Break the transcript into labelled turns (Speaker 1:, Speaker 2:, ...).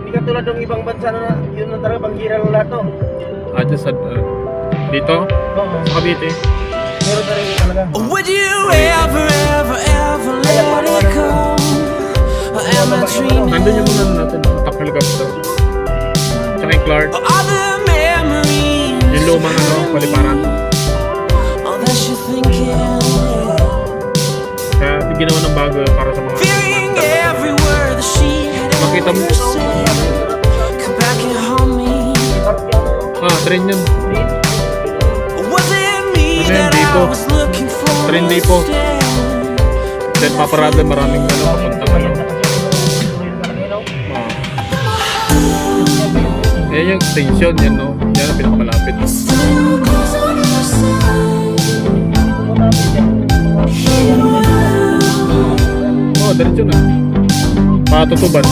Speaker 1: Hindi ka tulad ng ibang bansa na yun na talaga panggira ng lahat to.
Speaker 2: Just sa, dito?
Speaker 1: Oo.
Speaker 2: Sa Cavite?
Speaker 1: Meron na rin talaga.
Speaker 3: Would you ever let it go? Or am I dreaming?
Speaker 2: Nandun yung mga ano natin, top helicopter. Tsaka yung Clark.
Speaker 3: Are the memories
Speaker 2: Yung lumang ano, paliparan.
Speaker 3: all that you're thinking?
Speaker 2: Kaya ginawa ng bago para sa mga
Speaker 3: Fearing every word that she had
Speaker 2: Makita mo.
Speaker 3: ever said. Come back and haunt me.
Speaker 2: Train yun.
Speaker 3: Was it me
Speaker 2: Ano yan,
Speaker 3: that I
Speaker 2: dito?
Speaker 3: was looking for?
Speaker 2: Train dito.
Speaker 3: instead?
Speaker 2: Then paparada maraming ano, papuntang ano. Yan yung station, yan no. Yan ang pinakamalapit. Diretso na. Patutuban.